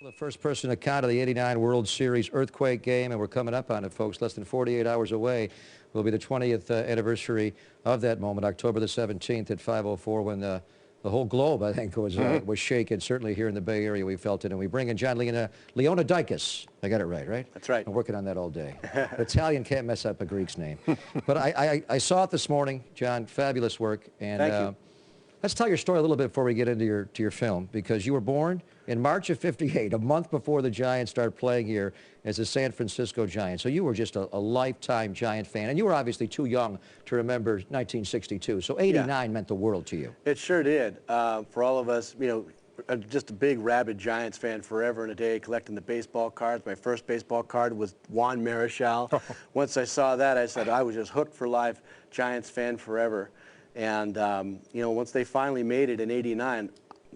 The first-person account of the '89 World Series earthquake game, and we're coming up on it, folks. Less than 48 hours away will be the 20th anniversary of that moment, October the 17th at 5:04, when the whole globe, I think, was shaken. Certainly here in the Bay Area, we felt it. And we bring in John Leonidakis. I got it right, right? That's right. I'm working on that all day. Italian can't mess up a Greek's name. But I saw it this morning, John. Fabulous work. And thank you. Let's tell your story a little bit before we get into your film, because you were born in March of '58, a month before the Giants started playing here as the San Francisco Giants. So you were just a lifetime Giant fan, and you were obviously too young to remember 1962. So '89 meant the world to you. It sure did. For all of us, you know, just a big rabid Giants fan forever and a day, collecting the baseball cards. My first baseball card was Juan Marichal. Once I saw that, I said I was just hooked for life, Giants fan forever. And you know, once they finally made it in '89,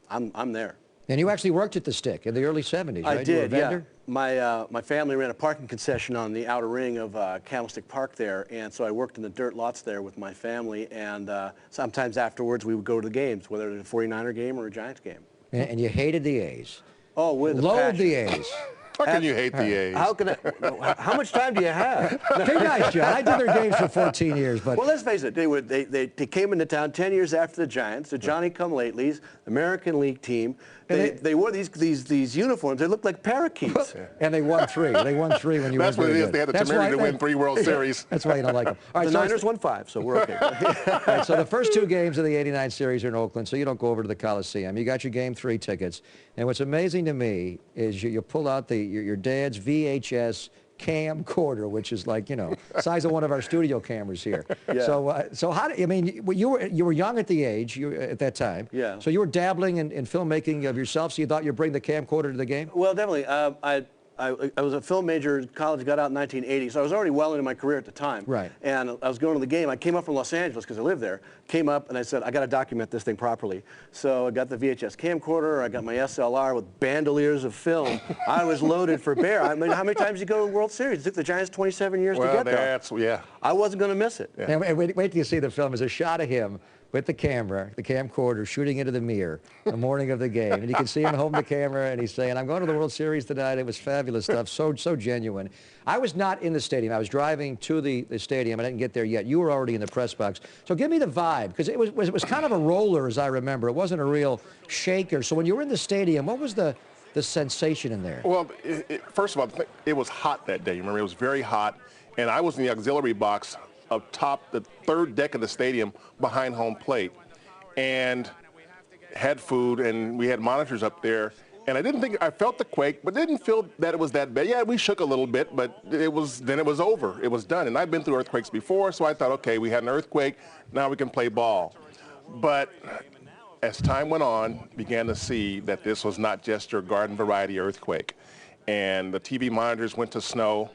I'm there. And you actually worked at the Stick in the early '70s, right? I did, you were a vendor? Yeah. My family ran a parking concession on the outer ring of Candlestick Park there, and so I worked in the dirt lots there with my family, and sometimes afterwards we would go to the games, whether it was a 49er game or a Giants game. And you hated the A's. Oh, with a Loathed the A's. How can you hate the A's? How can how much time do you have? Be nice, John. I did their games for 14 years, but... Well, let's face it. They came into town 10 years after the Giants, the Johnny-come-latelys, American League team. They wore these uniforms. They looked like parakeets. And they won 3. They won 3 when you That's were what it is. good. They had the temerity to win 3 World Series. That's why you don't like them. All right, the Niners won 5, so we're okay. All right, so the first 2 games of the '89 series are in Oakland, so you don't go over to the Coliseum. You got your Game 3 tickets. And what's amazing to me is you pull out your dad's VHS camcorder, which is like, you know, size of one of our studio cameras here. Yeah. So how do, I mean, you were young at the age at that time. Yeah. So you were dabbling in filmmaking of yourself, so you thought you'd bring the camcorder to the game? Well, definitely. I was a film major in college, got out in 1980, so I was already well into my career at the time. Right. And I was going to the game. I came up from Los Angeles because I lived there. Came up and I said, I got to document this thing properly. So I got the VHS camcorder. I got my SLR with bandoliers of film. I was loaded for bear. I mean, how many times did you go to the World Series? It took the Giants 27 years to get there. Yeah. I wasn't going to miss it. Yeah. And wait till you see the film. There's a shot of him with the camera, the camcorder, shooting into the mirror the morning of the game. And you can see him holding the camera, and he's saying, I'm going to the World Series tonight. It was fabulous stuff, so genuine. I was not in the stadium. I was driving to the stadium. I didn't get there yet. You were already in the press box. So give me the vibe, because it was kind of a roller, as I remember. It wasn't a real shaker. So when you were in the stadium, what was the sensation in there? Well, first of all, it was hot that day. Remember, it was very hot, and I was in the auxiliary box up top the 3rd deck of the stadium behind home plate, and had food, and we had monitors up there, and I felt the quake, but didn't feel that it was that bad. Yeah, we shook a little bit, but then it was over. It was done, and I've been through earthquakes before, so I thought, okay, we had an earthquake, now we can play ball. But as time went on, began to see that this was not just your garden variety earthquake, and the TV monitors went to snow.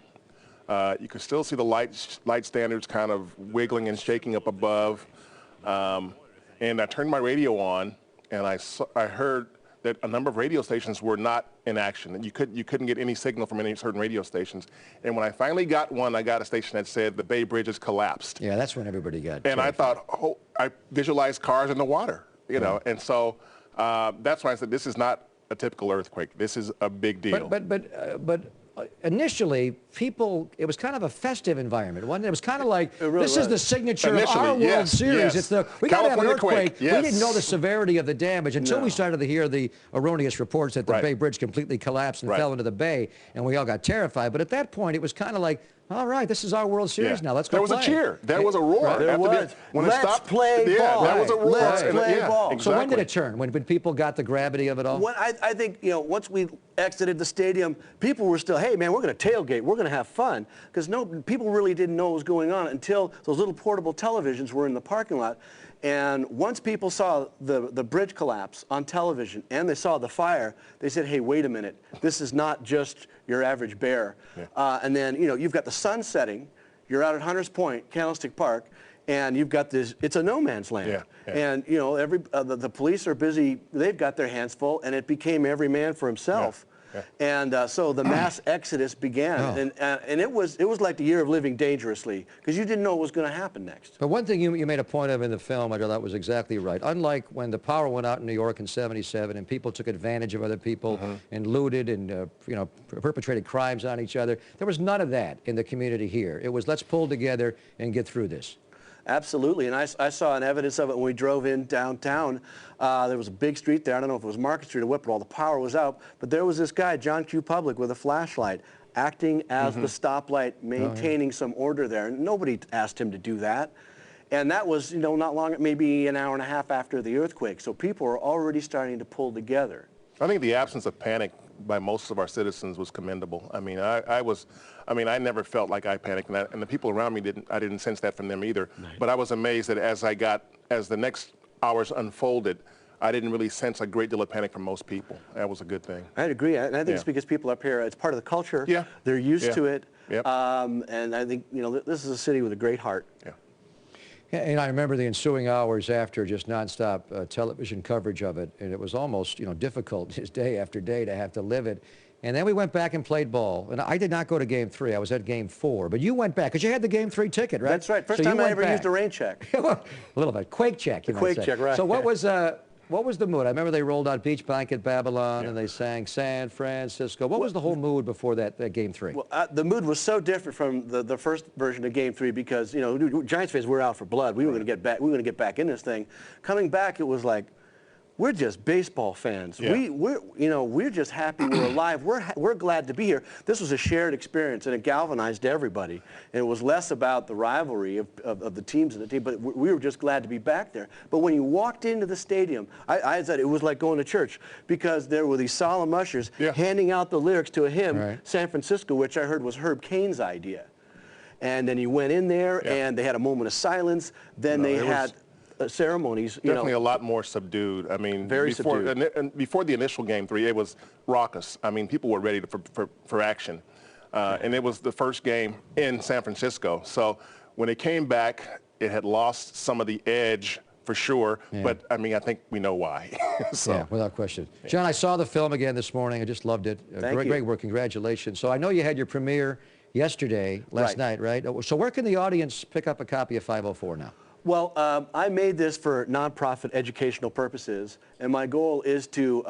You could still see the light standards kind of wiggling and shaking up above. And I turned my radio on, and I heard that a number of radio stations were not in action, and you couldn't get any signal from any certain radio stations. And when I finally got one, I got a station that said the Bay Bridge has collapsed. Yeah, that's when everybody got And I thought, oh, I visualized cars in the water, you know. And so that's why I said this is not a typical earthquake. This is a big deal. But initially, it was kind of a festive environment, wasn't it? It was kind of like, this is the signature of our World Series. It's we got to have an earthquake. We didn't know the severity of the damage until we started to hear the erroneous reports that the Bay Bridge completely collapsed and fell into the bay, and we all got terrified. But at that point, it was kind of like, all right, this is our World Series now. Let's go play. There was a cheer. There was a roar. There was. When Let's it stopped, play ball. That was a roar. Let's play ball. Exactly. So when did it turn? When people got the gravity of it all? Well, I think, you know, once we exited the stadium, people were still, hey, man, we're going to tailgate. We're going to have fun. Because people really didn't know what was going on until those little portable televisions were in the parking lot. And once people saw the bridge collapse on television and they saw the fire, they said, hey, wait a minute. This is not just your average bear. And then, you know, you've got the sun setting. You're out at Hunters Point, Candlestick Park, and you've got this, it's a no man's land. And, you know, the police are busy. They've got their hands full, and it became every man for himself. And so the mass exodus began, and it was like the year of living dangerously, because you didn't know what was going to happen next. But one thing you made a point of in the film, I thought was exactly right. Unlike when the power went out in New York in '77 and people took advantage of other people and looted and you know, perpetrated crimes on each other, there was none of that in the community here. It was, let's pull together and get through this. Absolutely, and I saw an evidence of it when we drove in downtown. There was a big street there. I don't know if it was Market Street or what, but all the power was out. But there was this guy, John Q. Public, with a flashlight, acting as the stoplight, maintaining some order there. And nobody asked him to do that. And that was, you know, not long, maybe an hour and a half after the earthquake. So people were already starting to pull together. I think the absence of panic by most of our citizens was commendable. I mean, I never felt like I panicked, and the people around me I didn't sense that from them either. Right. But I was amazed that as the next hours unfolded, I didn't really sense a great deal of panic from most people. That was a good thing. I'd agree, and I think it's because people up here, it's part of the culture. Yeah. They're used to it. Yep. And I think, you know, this is a city with a great heart. Yeah. And I remember the ensuing hours after, just nonstop television coverage of it, and it was almost, you know, difficult just day after day to have to live it. And then we went back and played ball. And I did not go to Game 3. I was at Game 4. But you went back, because you had the Game 3 ticket, right? That's right. First time I ever used a rain check. A little bit. Quake check, you might say. Quake check, right. So what was the mood? I remember they rolled out Beach Blanket Babylon, and they sang San Francisco. What was the whole mood before that Game 3? Well, the mood was so different from the first version of Game 3 because, you know, Giants fans were out for blood. We were going to get back. We were going to get back in this thing. Coming back, it was like, we're just baseball fans. Yeah. We're just happy we're alive. We're glad to be here. This was a shared experience, and it galvanized everybody. And it was less about the rivalry of the teams and the team, but we were just glad to be back there. But when you walked into the stadium, I said it was like going to church, because there were these solemn ushers handing out the lyrics to a hymn, San Francisco, which I heard was Herb Cain's idea. And then you went in there, and they had a moment of silence. Then they had ceremonies. Definitely a lot more subdued. I mean, before the initial Game 3, it was raucous. I mean, people were ready for action. And it was the first game in San Francisco. So when it came back, it had lost some of the edge for sure. But, I mean, I think we know why. So. Yeah, without question. John, I saw the film again this morning. I just loved it. Great work. Congratulations. So I know you had your premiere yesterday, last night, right? So where can the audience pick up a copy of 504 now? Well, I made this for nonprofit educational purposes, and my goal is to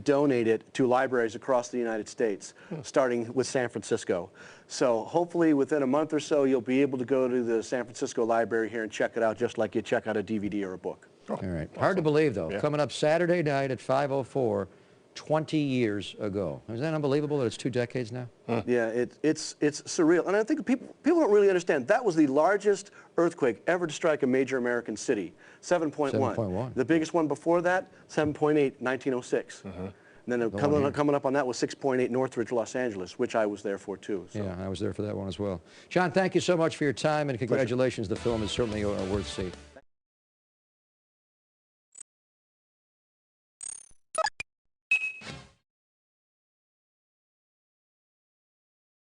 donate it to libraries across the United States, starting with San Francisco. So hopefully within a month or so, you'll be able to go to the San Francisco library here and check it out, just like you check out a DVD or a book. All right. Awesome. Hard to believe, though. Coming up Saturday night at 5:04. 20 years ago. Is that unbelievable that it's 2 decades now? Yeah, it's surreal. And I think people don't really understand. That was the largest earthquake ever to strike a major American city, 7.1. 7.1. The biggest one before that, 7.8, 1906. And then coming up on that was 6.8 Northridge, Los Angeles, which I was there for too. So. Yeah, I was there for that one as well. John, thank you so much for your time, and congratulations. The film is certainly worth seeing.